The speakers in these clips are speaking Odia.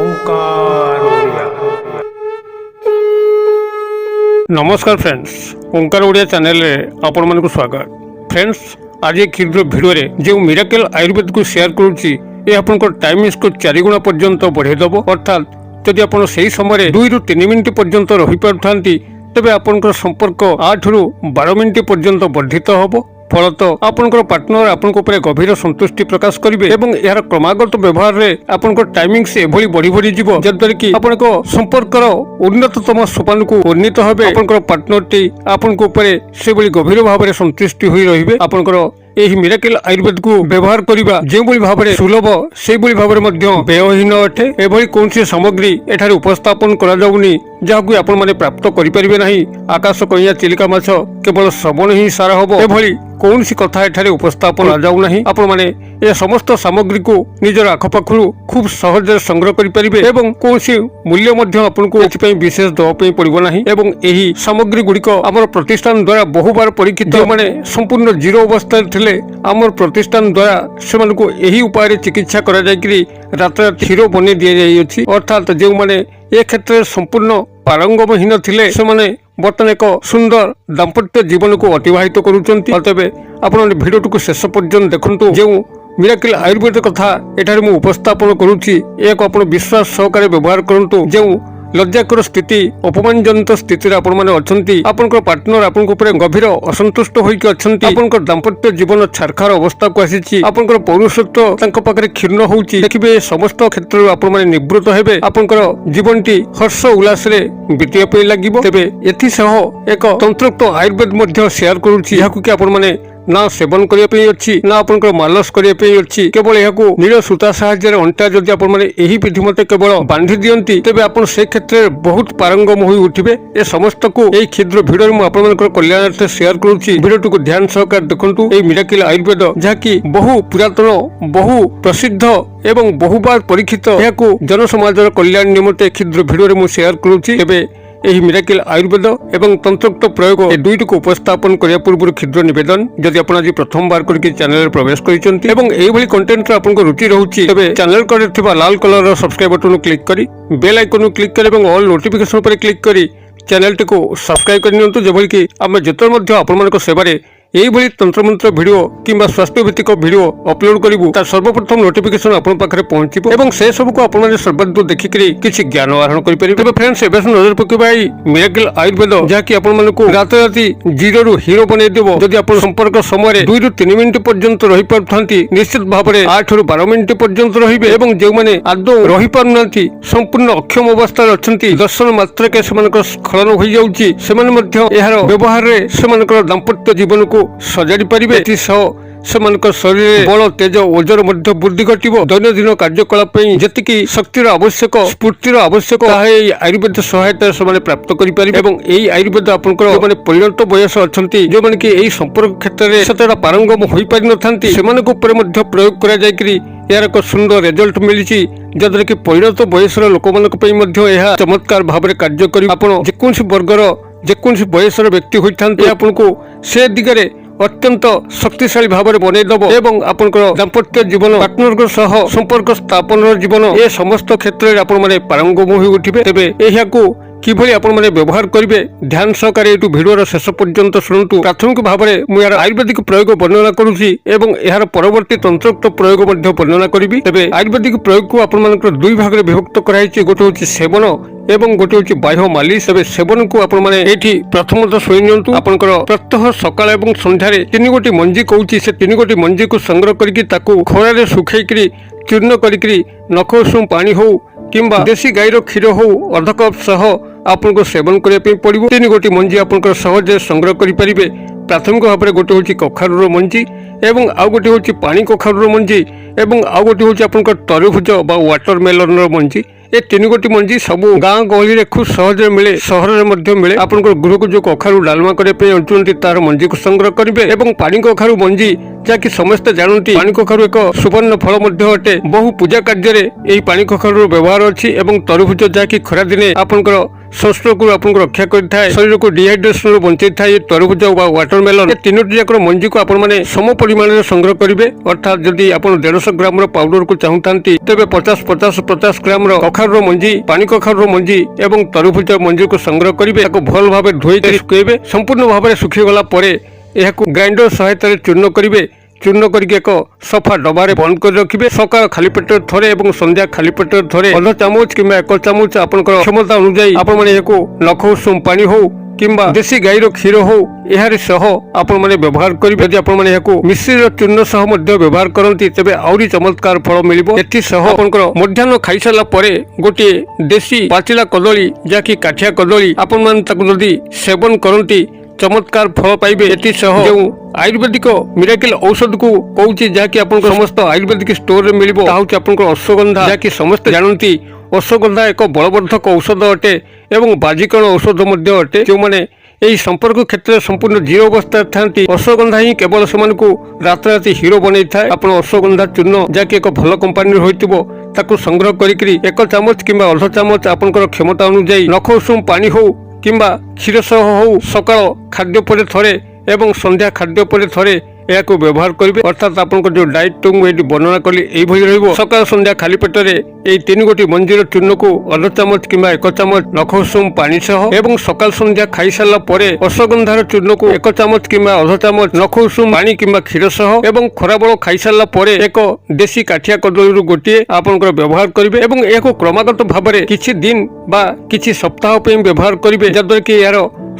ओंकार ओडिया। नमस्कार फ्रेंड्स, ओंकार ओडिया चैनल रे आपण मानक स्वागत। फ्रेंड्स, आज एक क्षुद्र वीडियो रे जो मिराकल आयुर्वेद को शेयर करूची ए आपनकर टाइम को 4 गुणा पर्यंत बढ़ाई दबो। अर्थात जदि आपण सही समय 2 ରୁ 3 मिनिट पर्यंत रही पारुथांती तेबे आपनकर संपर्क 8 ରୁ 12 मिनिट पर्यंत वर्धित होबो। फलत आपनकर पार्टनर आपनक ऊपर गभीर संतुष्टि प्रकाश करिवे एवं यार क्रमागत व्यवहार रे आपनकर टाइमिंग से एभली बढ़ी बढ़ी जीवो जद्वारा कि आपनक संपर्कर उन्नततम सोपान को उन्नीत होबे। आपनकर पार्टनर टी आपनक ऊपर से बली गभीर भाव में संतुष्टि होई रहिबे। आपनकर एही मिराकल आयुर्वेद को व्यवहार करिबा जे बली भाव में सुलभ से बली भाव में मध्य व्ययहीन अटे। एभली कोनसी सामग्री एठारे उपस्थापन करा जाउनी जाहाकु आपण माने प्राप्त करि परिबे नाही। आकाश कइया चिलिका माछ केवल श्रवण ही सारा होबो एभली कौन सी कथा एठारे उपस्थापन जाऊ नहीं। आपण माने ए समस्त सामग्री को निजर आखपाखु खूब सहज संग्रह करि परिबे एवं कौन सी मूल्य मध्य आपनको एथिपई विशेष दवा पई पड़िबो नाही। एवं एही सामग्री गुड़िक आमर प्रतिष्ठान द्वारा बहुबार परीक्षित माने संपूर्ण जीरो अवस्था थिले आमर प्रतिष्ठान द्वारा सेमानको एही उपाय रे चिकित्सा करा जाय कि रात हिरो बने दिया जाय अछि। अर्थात जे माने ए क्षेत्र संपूर्ण पारंगमहीन थिले से माने बर्तमान एक सुंदर दाम्पत्य जीवन को अतिवाहित करुचंती। अतबे आपण भिडियो को शेष पर्यंत देखंतु। जो मिराकल आयुर्वेद कथा एठारे मु उपस्थापन करूची एक आपण विश्वास सहकारे व्यवहार करंतु। जो लज्जाकर स्थिति अपमानजनित स्थिति रे आपण माने अछंती, आपनकर पार्टनर आपनक ऊपर गभीर असंतुष्ट होइके अछंती, आपनकर दाम्पत्य जीवन छारखार अवस्था को आसीची, आपनकर पौरुषत्व तांक पाखरे क्षीर्ण होउची, देखिबे समस्त क्षेत्र आपण माने निवृत्त हेबे। आपनकर जीवनटी हर्ष उल्लास रे बीतिया पे लागिबो। तेबे एथि सह एक तंत्रोक्त आयुर्वेद मध्य शेयर करूची याकु कि आपण माने ना सेवन करिया पे अछि ना आपनकर मालस करिया पे अछि। केवल याकु नील सूता सहाय्य अंटा जदि आपण माने एही विधि मते केवल बांधी दियंती तेबे आपण से क्षेत्र रे बहुत पारंगम होई उठिबे। ए समस्त को एही क्षुद्र वीडियो रे मु आपनकर कल्याणार्थ शेयर करूची। वीडियो को ध्यान सहकार देखंतु। एही मिराकल आयुर्वेद जाकी बहु पुरातन बहु प्रसिद्ध एवं बहुबार परीक्षित याकु जन समाजर कल्याण निमंते क्षुद्र वीडियो रे मु शेयर करूची। तेबे एही मिराकल आयुर्वेद एवं तंत्रोक्त प्रयोग ए दुईटी को उपस्थापन करिया पूर्व क्षुद्र निवेदन, जदि आपण आज प्रथम बार करके चैनल रे प्रवेश करिसंती एवं एही भली कंटेंट रे आपनको रुचि रहउची तबे चैनल करे थिबा लाल कलर रो सब्सक्राइब बटन क्लिक करी बेल आइकन क्लिक करी एवं ऑल नोटिफिकेशन पर क्लिक करी चैनल टी को सब्सक्राइब करनियंतु। जेभली कि आमे जतर मध्य आपण मानक सेवारे एही भली तंत्रमंत्र वीडियो किंबा स्वास्थ्य भित्तिक वीडियो अपलोड करिवु तार सर्वप्रथम नोटिफिकेशन आपण पाखरे पहुंचिबो एवं से सब को आपण माने सर्वदू देखिकरी किछि ज्ञान आहरण करि परिबे। तबे फ्रेंड्स, एबे नजर पकेबा एही मिराकल आयुर्वेद जाकी आपण मानको रात राती जीरो रु हीरो बने देबो। जदि आपण संपर्क समय 2 ରୁ 3 मिनिट पर्यंत रही पारथांती निश्चित भाबरे 8 ରୁ 12 मिनिट पर्यंत रहिबे एवं जे माने आदौ रही पारनांती संपूर्ण अक्षम अवस्था रे अछंती दर्शन मात्र के सेमानक स्खलन होई जाउची सेमाने मध्य एहार व्यवहार रे सेमानक दाम्पत्य जीवन को सजाड़ी पारिबे। एथि सह सेमानक शरीर बल तेज ओजर मध्य वृद्धि घटिबो। दैनंदिन कार्यकलाप जेतिकी शक्तिर आवश्यक स्फूर्तिर आवश्यक आयुर्वेद सहायता से प्राप्त करि पारिबे। एवं एही आयुर्वेद आपनकर माने परिणत बयस अछंती जो माने कि एही संपर्क क्षेत्र रे सतरा पारंगम होई पारि नथांती सेमानक ऊपर मध्य प्रयोग करा जाय कि यार एक सुंदर रिजल्ट मिलिछि जदरे कि परिणत बयसर लोकमानक पई मध्य एहा चमत्कार भाव में कार्य करि आपण जेकोनसी वर्गर जेकोनसी बयसर व्यक्ति होइथांती आपनको से दिगरे अत्यंत शक्तिशाली भाव में बनई दब एवं आपनकर दाम्पत्य जीवन पार्टनर सह संपर्क स्थापन जीवन ए समस्त क्षेत्र में आपण माने पारंगम होई उठिबे। तेबे एहाकू किभली आपण माने व्यवहार करिवे ध्यान सहकारे एटू वीडियो शेष पर्यंत शुणुतु। प्राथमिक भाव में मु यार आयुर्वेदिक प्रयोग वर्णना करूची एवं यार परवर्ती तंत्रोक्त प्रयोग मध्ये वर्णना करिवि। तेबे आयुर्वेदिक प्रयोग को आपण मानकर दुई भाग रे विभक्त कराइछि, गोटे होछि सेवन एवं गोटे होछि बाह्य मालिश। तेबे सेवन को आपण माने एठी प्रथमतः सोई नियंतु। आपनकर प्रत्यह सकाळ एवं संध्यारे 3 गोटी मंजी कहूची से 3 गोटी मंजी को संग्रह करके ताकू खरा रे सुखैकरी चूर्ण करके नख उषुम पानी हो किंबा देशी गाईर क्षीर हो अर्ध कप सह आपनको सेवन करने पड़ो। 3 गोटी मंजी आपनकर सहज संग्रह करि परिबे। प्राथमिक भाव में गोटे होछि कखारुर मंजी एवं आउ गोटे होछि पानी कखारुर मंजी एवं आउ गोटे होछि आपनकर तरभुज बा वाटरमेलन मंजी। ए 3 गोटी मंजी सब गाँ गहली रे खूब सहज मिले, सहर रे मध्य मिले। आपनकर गृह को जो कखारु डालमा करे पे अंचुंती तार मंजी को संग्रह करिवे एवं पानी कखारु मंजी ଯାହାକି ସମସ୍ତେ ଜାଣନ୍ତି ପାଣି କଖାରୁ ଏକ ସୁବର୍ଣ୍ଣ ଫଳ ମଧ୍ୟ ଅଟେ। ବହୁ ପୂଜା କାର୍ଯ୍ୟରେ ଏହି ପାଣି କଖାରୁର ବ୍ୟବହାର ଅଛି ଏବଂ ତରଭୁଜ ଯାହାକି ଖରାଦିନେ ଆପଣଙ୍କର ସଂଷ୍ଟ୍ରୋକରୁ ଆପଣଙ୍କୁ ରକ୍ଷା କରିଥାଏ, ଶରୀରକୁ ଡିହାଇଡ୍ରେସନରୁ ବଞ୍ଚାଇଥାଏ। ତରଭୁଜ ବା ୱାଟରମେଲନ ଏ ତିନୋଟି ଯାକର ମଞ୍ଜିକୁ ଆପଣମାନେ ସମ ପରିମାଣରେ ସଂଗ୍ରହ କରିବେ। ଅର୍ଥାତ୍ ଯଦି ଆପଣ 150 ଗ୍ରାମର ପାଉଡରକୁ ଚାହୁଁଥାନ୍ତି ତେବେ 50 ଗ୍ରାମର କଖାରୁର ମଞ୍ଜି, ପାଣି କଖାରୁର ମଞ୍ଜି ଏବଂ ତରଭୁଜ ମଞ୍ଜିକୁ ସଂଗ୍ରହ କରିବେ। ତାକୁ ଭଲ ଭାବେ ଧୋଇ ଶୁଖାଇବେ। ସମ୍ପୂର୍ଣ୍ଣ ଭାବରେ ଶୁଖିଗଲା ପରେ ଏହାକୁ ଗ୍ରାଇଣ୍ଡର ସହାୟତାରେ ଚୂର୍ଣ୍ଣ କରିବେ। ଚୂର୍ଣ୍ଣ କରିକି ଏକ ସଫା ଡବାରେ ବନ୍ଦ କରି ରଖିବେ। ସକାଳ ଖାଲି ପେଟରେ ଥରେ ଏବଂ ସନ୍ଧ୍ୟା ଖାଲି ପେଟରେ ଥରେ ଅଧ ଚାମଚ କିମ୍ବା 1 ଚାମଚ ଆପଣଙ୍କର କ୍ଷମତା ଅନୁଯାୟୀ ଆପଣମାନେ ଏହାକୁ ନଖ ଉଷୁମ ପାଣି ହଉ କିମ୍ବା ଦେଶୀ ଗାଈର କ୍ଷୀର ହଉ ଏହାରି ସହ ଆପଣମାନେ ବ୍ୟବହାର କରିବେ। ଯଦି ଆପଣମାନେ ଏହାକୁ ମିଶ୍ରିର ଚୂର୍ଣ୍ଣ ସହ ମଧ୍ୟ ବ୍ୟବହାର କରନ୍ତି ତେବେ ଆହୁରି ଚମତ୍କାର ଫଳ ମିଳିବ। ଏଥିସହ ଆପଣଙ୍କର ମଧ୍ୟାହ୍ନ ଖାଇସାରିଲା ପରେ ଗୋଟିଏ ଦେଶୀ ପାଚିଲା କଦଳୀ ଯାହାକି କାଠିଆ କଦଳୀ ଆପଣମାନେ ତାକୁ ଯଦି ସେବନ କରନ୍ତି ଚମତ୍କାର ଫଳ ପାଇବେ। ଏଥିସହ ଯେଉଁ ଆୟୁର୍ବେଦିକ ମିରାକିଲ ଔଷଧକୁ କହୁଛି ଯାହାକି ଆପଣଙ୍କ ସମସ୍ତ ଆୟୁର୍ବେଦିକ ଷ୍ଟୋରରେ ମିଳିବ ତାହା ହେଉଛି ଆପଣଙ୍କର ଅଶ୍ୱଗନ୍ଧା, ଯାହାକି ସମସ୍ତେ ଜାଣନ୍ତି ଅଶ୍ୱଗନ୍ଧା ଏକ ବଳବର୍ଦ୍ଧକ ଔଷଧ ଅଟେ ଏବଂ ବାଜିକରଣ ଔଷଧ ମଧ୍ୟ ଅଟେ। ଯେଉଁମାନେ ଏହି ସମ୍ପର୍କ କ୍ଷେତ୍ରରେ ସମ୍ପୂର୍ଣ୍ଣ ଜିରୋ ଅବସ୍ଥାରେ ଥାନ୍ତି ଅଶ୍ୱଗନ୍ଧା ହିଁ କେବଳ ସେମାନଙ୍କୁ ରାତାରାତି ହିରୋ ବନେଇଥାଏ। ଆପଣ ଅଶ୍ୱଗନ୍ଧା ଚୂର୍ଣ୍ଣ ଯାହାକି ଏକ ଭଲ କମ୍ପାନୀର ହୋଇଥିବ ତାକୁ ସଂଗ୍ରହ କରିକିରି 1 ଚାମଚ କିମ୍ବା ଅଧ ଚାମଚ ଆପଣଙ୍କର କ୍ଷମତା ଅନୁଯାୟୀ ନଖ ଉଷୁମ ପାଣି ହଉ କିମ୍ବା କ୍ଷୀର ସହ ହଉ ସକାଳ ଖାଦ୍ୟ ପରେ ଥରେ ଏବଂ ସନ୍ଧ୍ୟା ଖାଦ୍ୟ ପରେ ଥରେ ଏହାକୁ ବ୍ୟବହାର କରିବେ। ଅର୍ଥାତ୍ ଆପଣଙ୍କ ଯେଉଁ ଡାଏଟ୍ ମୁଁ ଏଠି ବର୍ଣ୍ଣନା କଲି ଏଇଭଳି ରହିବ। ସକାଳ ସନ୍ଧ୍ୟା ଖାଲି ପେଟରେ ଏହି 3 ଗୋଟି ମଞ୍ଜିର ଚୂର୍ଣ୍ଣକୁ ଅଧ ଚାମଚ କିମ୍ବା 1 ଚାମଚ ନଖ ଉଷୁମ ପାଣି ସହ ଏବଂ ସକାଳ ସନ୍ଧ୍ୟା ଖାଇସାରିଲା ପରେ ଅଶ୍ୱଗନ୍ଧାର ଚୂର୍ଣ୍ଣକୁ 1 ଚାମଚ କିମ୍ବା ଅଧ ଚାମଚ ନଖ ଉଷୁମ ପାଣି କିମ୍ବା କ୍ଷୀର ସହ ଏବଂ ଖରାବେଳ ଖାଇସାରିଲା ପରେ ଏକ ଦେଶୀ କାଠିଆ କଦଳୀରୁ ଗୋଟିଏ ଆପଣଙ୍କର ବ୍ୟବହାର କରିବେ ଏବଂ ଏହାକୁ କ୍ରମାଗତ ଭାବରେ କିଛି ଦିନ ବା କିଛି ସପ୍ତାହ ପାଇଁ ବ୍ୟବହାର କରିବେ, ଯାହାଦ୍ୱାରା କି ଏହାର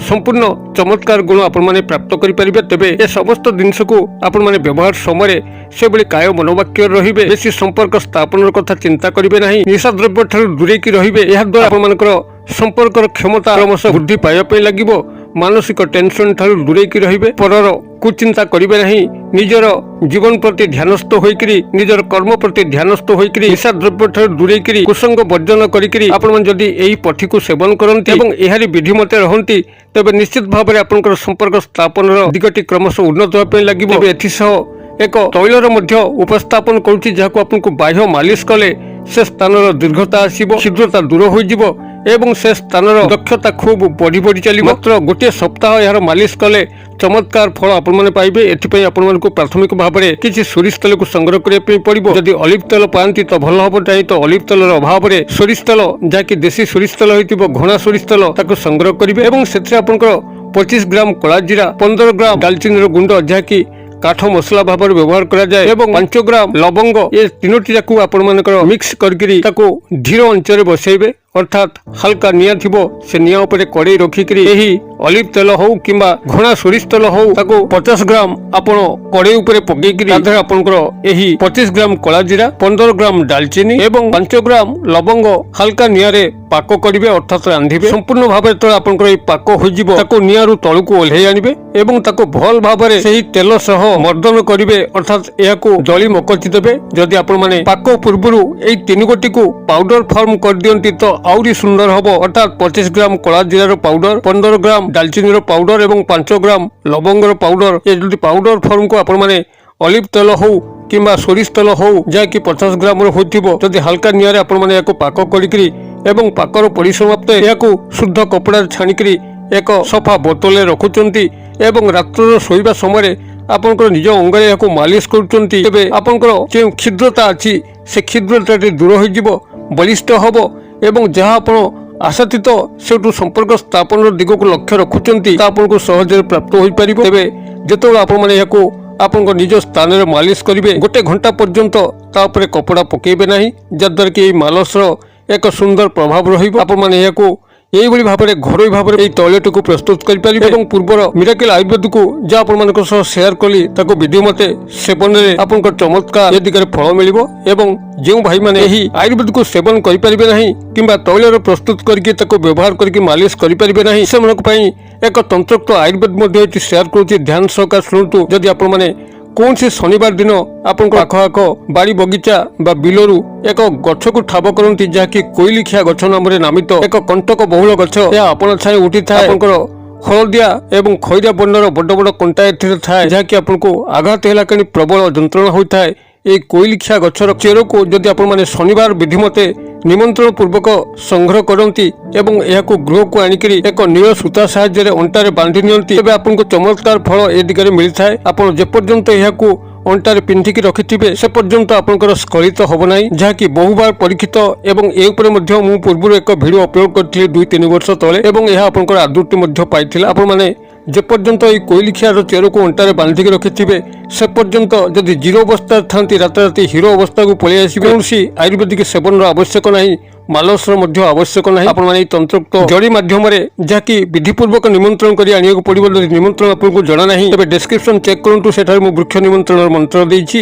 ସମ୍ପୂର୍ଣ୍ଣ ଚମତ୍କାର ଗୁଣ ଆପଣମାନେ ପ୍ରାପ୍ତ କରିପାରିବେ। ତେବେ ଏ ସମସ୍ତ ଜିନିଷକୁ ଆପଣମାନେ ବ୍ୟବହାର ସମୟରେ ସେଭଳି କାୟ ମନୋବାକ୍ୟ ରହିବେ। ବେଶୀ ସମ୍ପର୍କ ସ୍ଥାପନର କଥା ଚିନ୍ତା କରିବେ ନାହିଁ। ନିଶା ଦ୍ରବ୍ୟ ଠାରୁ ଦୂରେଇକି ରହିବେ। ଏହାଦ୍ୱାରା ଆପଣମାନଙ୍କର ସମ୍ପର୍କର କ୍ଷମତା କ୍ରମଶଃ ବୃଦ୍ଧି ପାଇବା ପାଇଁ ଲାଗିବ। ମାନସିକ ଟେନସନ ଠାରୁ ଦୂରେଇକି ରହିବେ। ପରର କୁଚିନ୍ତା କରିବେ ନାହିଁ। ନିଜର ଜୀବନ ପ୍ରତି ଧ୍ୟାନସ୍ଥ ହୋଇକରି ନିଜର କର୍ମ ପ୍ରତି ଧ୍ୟାନସ୍ଥ ହୋଇକରି ନିଶା ଦ୍ରବ୍ୟ ଠାରୁ ଦୂରେଇକରି କୁସଙ୍ଗ ବର୍ଜନ କରିକରି ଆପଣମାନେ ଯଦି ଏହି ପଠିକୁ ସେବନ କରନ୍ତି ଏବଂ ଏହାରି ବିଧି ମତେ ରହନ୍ତି ତେବେ ନିଶ୍ଚିତ ଭାବରେ ଆପଣଙ୍କର ସମ୍ପର୍କ ସ୍ଥାପନର ଦିଗଟି କ୍ରମଶଃ ଉନ୍ନତ ହେବା ପାଇଁ ଲାଗିବ। ତେବେ ଏଥିସହ ଏକ ତୈଳର ମଧ୍ୟ ଉପସ୍ଥାପନ କରୁଛି ଯାହାକୁ ଆପଣଙ୍କୁ ବାହ୍ୟ ମାଲିସ କଲେ ସେ ସ୍ଥାନର ଦୀର୍ଘତା ଆସିବ, ଛିଦ୍ରତା ଦୂର ହୋଇଯିବ ଏବଂ ସେ ସ୍ଥାନର ଦକ୍ଷତା ଖୁବ୍ ବଢି ଚାଲିବ। ମାତ୍ର ଗୋଟିଏ ସପ୍ତାହ ଏହାର ମାଲିସ କଲେ ଚମତ୍କାର ଫଳ ଆପଣମାନେ ପାଇବେ। ଏଥିପାଇଁ ଆପଣମାନଙ୍କୁ ପ୍ରାଥମିକ ଭାବରେ କିଛି ସୋରିଷ ତେଲକୁ ସଂଗ୍ରହ କରିବା ପାଇଁ ପଡିବ। ଯଦି ଅଲିଭ ତେଲ ପାଆନ୍ତି ତ ଭଲ ହବ, ନାହିଁ ତ ଅଲିଭ ତେଲର ଅଭାବରେ ସୋରିଷ ତେଲ ଯାହାକି ଦେଶୀ ସୋରିଷ ତେଲ ହୋଇଥିବ ଘଣା ସୋରିଷ ତେଲ ତାକୁ ସଂଗ୍ରହ କରିବେ ଏବଂ ସେଥିରେ ଆପଣଙ୍କର 25 ଗ୍ରାମ କଳା ଜିରା, 15 ଗ୍ରାମ ଡାଲଚିନିର ଗୁଣ୍ଡ ଯାହାକି କାଠ ମସଲା ଭାବରେ ବ୍ୟବହାର କରାଯାଏ ଏବଂ 5 ଗ୍ରାମ ଲବଙ୍ଗ ଏ ତିନୋଟି ଯାକୁ ଆପଣମାନଙ୍କର ମିକ୍ସ କରିକିରି ତାକୁ ଧୀର ଆଞ୍ଚରେ ବସାଇବେ। ଅର୍ଥାତ୍ ହାଲକା ନିଆଁ ଥିବ ସେ ନିଆଁ ଉପରେ କଡ଼େଇ ରଖିକିରି ଏହି ଅଲିଭ ତେଲ ହଉ କିମ୍ବା ଘଣା ସୋରିଷ ତେଲ ହଉ ତାକୁ 50 ଗ୍ରାମ ଆପଣ କଡ଼େଇ ଉପରେ ପକେଇକିରି ତା ଦେହରେ ଆପଣଙ୍କର ଏହି 25 ଗ୍ରାମ କଳା ଜିରା, 15 ଗ୍ରାମ ଡାଲଚିନି ଏବଂ 5 ଗ୍ରାମ ଲବଙ୍ଗ ହାଲକା ନିଆଁରେ ପାକ କରିବେ ଅର୍ଥାତ୍ ରାନ୍ଧିବେ। ସମ୍ପୂର୍ଣ୍ଣ ଭାବରେ ଯେତେବେଳେ ଆପଣଙ୍କର ଏହି ପାକ ହୋଇଯିବ ତାକୁ ନିଆଁରୁ ତଳକୁ ଓହ୍ଲାଇ ଆଣିବେ ଏବଂ ତାକୁ ଭଲ ଭାବରେ ସେହି ତେଲ ସହ ମର୍ଦ୍ଦନ କରିବେ ଅର୍ଥାତ୍ ଏହାକୁ ଦଳି ମକଚି ଦେବେ। ଯଦି ଆପଣମାନେ ପାକ ପୂର୍ବରୁ ଏହି 3 ଗୋଟିକୁ ପାଉଡର ଫର୍ମ କରିଦିଅନ୍ତି ତ ଆହୁରି ସୁନ୍ଦର ହବ। ଅର୍ଥାତ୍ 25 ଗ୍ରାମ କଳା ଜିରାର ପାଉଡର, 15 ଗ୍ରାମ ଡାଲଚିନିର ପାଉଡର ଏବଂ 5 ଗ୍ରାମ ଲବଙ୍ଗର ପାଉଡର ଏ ଯଦି ପାଉଡର ଫର୍ମକୁ ଆପଣମାନେ ଅଲିଭ ତେଲ ହଉ କିମ୍ବା ସୋରିଷ ତେଲ ହଉ ଯାହାକି 50 ଗ୍ରାମର ହୋଇଥିବ ଯଦି ହାଲକା ନିଆଁରେ ଆପଣମାନେ ଏହାକୁ ପାକ କରିକିରି ଏବଂ ପାକର ପରିସମାପ୍ତ ଏହାକୁ ଶୁଦ୍ଧ କପଡ଼ାରେ ଛାଣିକିରି ଏକ ସଫା ବୋତଲରେ ରଖୁଛନ୍ତି ଏବଂ ରାତ୍ରର ଶୋଇବା ସମୟରେ ଆପଣଙ୍କର ନିଜ ଅଙ୍ଗରେ ଏହାକୁ ମାଲିସ କରୁଛନ୍ତି ତେବେ ଆପଣଙ୍କର ଯେଉଁ କ୍ଷିଦ୍ରତା ଅଛି ସେ କ୍ଷିଦ୍ରତାଟି ଦୂର ହୋଇଯିବ, ବଳିଷ୍ଠ ହବ ଏବଂ ଯାହା ଆପଣ ଆଶାତୀତ ସେଠୁ ସମ୍ପର୍କ ସ୍ଥାପନର ଦିଗକୁ ଲକ୍ଷ୍ୟ ରଖୁଛନ୍ତି ତା ଆପଣଙ୍କୁ ସହଜରେ ପ୍ରାପ୍ତ ହୋଇପାରିବ। ତେବେ ଯେତେବେଳେ ଆପଣମାନେ ଏହାକୁ ଆପଣଙ୍କ ନିଜ ସ୍ଥାନରେ ମାଲିସ କରିବେ 1 ଘଣ୍ଟା ପର୍ଯ୍ୟନ୍ତ ତା ଉପରେ କପଡ଼ା ପକାଇବେ ନାହିଁ, ଯାହାଦ୍ୱାରା କି ଏହି ମାଲସର ଏକ ସୁନ୍ଦର ପ୍ରଭାବ ରହିବ। ଆପଣମାନେ ଏହାକୁ এইভাবে ভাবে ঘরোই ভাবে এই তৈলটিকে প্রস্তুত করে এবং পূর্বর মিরাকেল আয়ুর্বেদକୁ যা ଆପଣମାନଙ୍କ সহ শেয়ার কলি তাকে বিধিমতে সেবନରେ ଆପଣଙ୍କ চমৎকার ଏ ଦିଗରେ ଫଳ ମିଳିବ ଏବଂ ଯେଉଁ ଭାଇମାନେ ଏହି ଆୟୁର୍ବେଦକୁ ସେବନ କରିପାରିବେ ନାହିଁ କିମ୍ବା ତୈଳର ପ୍ରସ୍ତୁତ କରିକି ତାକୁ ବ୍ୟବହାର କରିକି ମାଲିସ କରିପାରିବେ ନାହିଁ ସେମାନଙ୍କ ପାଇଁ ଏକ ତନ୍ତ୍ରୋକ୍ତ ଆୟୁର୍ବେଦ ମଧ୍ୟ ଏଠି ସେୟାର କରୁଛି। ଧ୍ୟାନ ସହକାରେ ଶୁଣନ୍ତୁ। ଯଦି ଆପଣମାନେ କୌଣସି ଶନିବାର ଦିନ ଆପଣଙ୍କ ଆଖପାଖ ବାଡ଼ି ବଗିଚା ବା ବିଲରୁ ଏକ ଗଛକୁ ଠାବ କରନ୍ତି ଯାହାକି କୋଇଲିଖିଆ ଗଛ ନାମରେ ନାମିତ ଏକ କଣ୍ଟକ ବହୁଳ ଗଛ, ଏହା ଆପଣା ଛାଏଁ ଉଠିଥାଏ ଆପଣଙ୍କର ହଳଦିଆ ଏବଂ ଖଇରିଆ ବର୍ଣ୍ଣର ବଡ଼ ବଡ଼ କଣ୍ଟା ଏଥିରେ ଥାଏ, ଯାହାକି ଆପଣଙ୍କୁ ଆଘାତ ହେଲା କିଣି ପ୍ରବଳ ଯନ୍ତ୍ରଣା ହୋଇଥାଏ। এই କୋଇଲିଖିଆ ଗଛର ଚେରକୁ ଯଦି ଆପଣମାନେ ଶନିବାର ବିଧି ମତେ ନିମନ୍ତ୍ରଣ ପୂର୍ବକ ସଂଗ୍ରହ କରନ୍ତି ଏବଂ ଏହାକୁ ଗୃହକୁ ଆଣିକରି ଏକ ନୀଳ ସୂତା ସାହାଯ୍ୟରେ ଅଣ୍ଟାରେ ବାନ୍ଧି ନିଅନ୍ତି, ତେବେ ଆପଣଙ୍କୁ ଚମତ୍କାର ଫଳ ଏ ଦିଗରେ ମିଳିଥାଏ। ଆପଣ ଯେପର୍ଯ୍ୟନ୍ତ ଏହାକୁ ଅଣ୍ଟାରେ ପିନ୍ଧିକି ରଖିଥିବେ ସେ ପର୍ଯ୍ୟନ୍ତ ଆପଣଙ୍କର ସ୍ଖଳିତ ହେବ ନାହିଁ, ଯାହାକି ବହୁବାର ପରୀକ୍ଷିତ। ଏବଂ ଏ ଉପରେ ମଧ୍ୟ ମୁଁ ପୂର୍ବରୁ ଏକ ଭିଡ଼ିଓ ଅପଲୋଡ କରିଥିଲି 2-3 ବର୍ଷ ତଳେ ଏବଂ ଏହା ଆପଣଙ୍କର ଆଦୃତି ମଧ୍ୟ ପାଇଥିଲା। ଆପଣମାନେ ଯେପର୍ଯ୍ୟନ୍ତ ଏହି କୋଇଲିଖିଆର ଚେରକୁ ଅଣ୍ଟାରେ ବାନ୍ଧିକି ରଖିଥିବେ ସେ ପର୍ଯ୍ୟନ୍ତ ଯଦି ଜିରୋ ଅବସ୍ଥାରେ ଥାନ୍ତି ରାତାରାତି ହିରୋ ଅବସ୍ଥାକୁ ପଳେଇ ଆସିବେ। କୌଣସି ଆୟୁର୍ବେଦିକ ସେବନର ଆବଶ୍ୟକ ନାହିଁ, ମାଲସର ମଧ୍ୟ ଆବଶ୍ୟକ ନାହିଁ। ଆପଣମାନେ ଏହି ତନ୍ତ୍ରୋକ୍ତ ଜଡ଼ି ମାଧ୍ୟମରେ ଯାହାକି ବିଧିପୂର୍ବକ ନିମନ୍ତ୍ରଣ କରି ଆଣିବାକୁ ପଡ଼ିବ। ଯଦି ନିମନ୍ତ୍ରଣ ଆପଣଙ୍କୁ ଜଣା ନାହିଁ ତେବେ ଡେସ୍କ୍ରିପସନ ଚେକ୍ କରନ୍ତୁ, ସେଠାରେ ମୁଁ ବୃକ୍ଷ ନିମନ୍ତ୍ରଣର ମନ୍ତ୍ର ଦେଇଛି,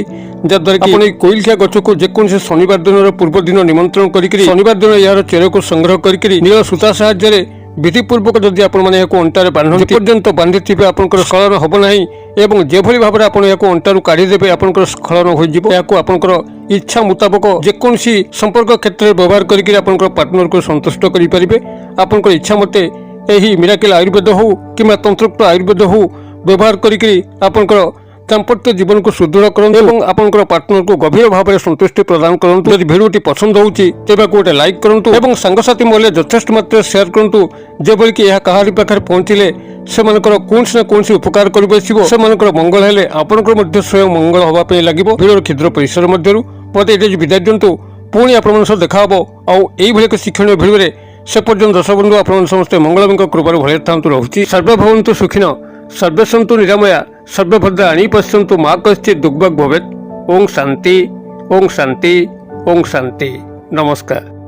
ଯାହାଦ୍ୱାରା କି ଆପଣ ଏହି କୋଇଲିଖିଆ ଗଛକୁ ଯେକୌଣସି ଶନିବାର ଦିନର ପୂର୍ବ ଦିନ ନିମନ୍ତ୍ରଣ କରିକିରି ଶନିବାର ଦିନ ଏହାର ଚେରକୁ ସଂଗ୍ରହ କରିକିରି ନୀଳ ସୂତା ସାହାଯ୍ୟରେ ବିଧିପୂର୍ବକ ଯଦି ଆପଣମାନେ ଏହାକୁ ଅଣ୍ଟାରେ ବାନ୍ଧନ୍ତି ପର୍ଯ୍ୟନ୍ତ ବାନ୍ଧିଥିବେ ଆପଣଙ୍କର ସ୍ଖଳନ ହେବ ନାହିଁ। ଏବଂ ଯେଭଳି ଭାବରେ ଆପଣ ଏହାକୁ ଅଣ୍ଟାରୁ କାଢ଼ିଦେବେ ଆପଣଙ୍କର ସ୍ଖଳନ ହୋଇଯିବ। ଏହାକୁ ଆପଣଙ୍କର ଇଚ୍ଛା ମୁତାବକ ଯେକୌଣସି ସମ୍ପର୍କ କ୍ଷେତ୍ରରେ ବ୍ୟବହାର କରିକି ଆପଣଙ୍କର ପାର୍ଟନରକୁ ସନ୍ତୁଷ୍ଟ କରିପାରିବେ। ଆପଣଙ୍କର ଇଚ୍ଛା ମତେ ଏହି ମିରାକେଲ ଆୟୁର୍ବେଦ ହେଉ କିମ୍ବା ତନ୍ତ୍ରୋକ୍ତ ଆୟୁର୍ବେଦ ହେଉ ବ୍ୟବହାର କରିକି ଆପଣଙ୍କର ଦାମ୍ପତ୍ୟ ଜୀବନକୁ ସୁଦୃଢ଼ କରନ୍ତୁ ଏବଂ ଆପଣଙ୍କର ପାର୍ଟନରକୁ ଗଭୀର ଭାବରେ ସନ୍ତୁଷ୍ଟି ପ୍ରଦାନ କରନ୍ତୁ। ଯଦି ଭିଡ଼ିଓଟି ପସନ୍ଦ ହେଉଛି ତେବେ ଗୋଟେ ଲାଇକ୍ କରନ୍ତୁ ଏବଂ ସାଙ୍ଗସାଥି ମହଲରେ ଯଥେଷ୍ଟ ମାତ୍ରାରେ ସେୟାର କରନ୍ତୁ, ଯେଭଳି କି ଏହା କାହାରି ପାଖରେ ପହଞ୍ଚିଲେ ସେମାନଙ୍କର କୌଣସି ନା କୌଣସି ଉପକାର କରିବସିବ। ସେମାନଙ୍କର ମଙ୍ଗଳ ହେଲେ ଆପଣଙ୍କର ମଧ୍ୟ ସ୍ୱୟଂ ମଙ୍ଗଳ ହେବା ପାଇଁ ଲାଗିବ। ଭିଡ଼ିଓର କ୍ଷୁଦ୍ର ପରିସର ମଧ୍ୟରୁ ମୋତେ ଏଠି ବିଦାୟ ଦିଅନ୍ତୁ। ପୁଣି ଆପଣମାନଙ୍କ ସହ ଦେଖା ହେବ ଆଉ ଏଇଭଳି ଏକ ଶିକ୍ଷଣୀୟ ଭିଡ଼ିଓରେ। ସେ ପର୍ଯ୍ୟନ୍ତ ଦର୍ଶକ ବନ୍ଧୁ ଆପଣମାନେ ସମସ୍ତେ ମଙ୍ଗଳଙ୍କ କୃପାରୁ ଭଲରେ ଥାନ୍ତୁ। ରହୁଛି ସର୍ବେ ଭବନ୍ତୁ ସୁଖିନ, ସର୍ବେ ସନ୍ତୁ ନିରାମୟା, ସର୍ବେ ଭଦ୍ରାଣୀ ପଶ୍ୟନ୍ତୁ ମା କଶ୍ଚିତ୍ ଦୁର୍ଭାଗ୍ୟ ଭବେତ୍। ଓಂ ଶାନ୍ତି, ଓಂ ଶାନ୍ତି, ଓಂ ଶାନ୍ତି। ନମସ୍କାର।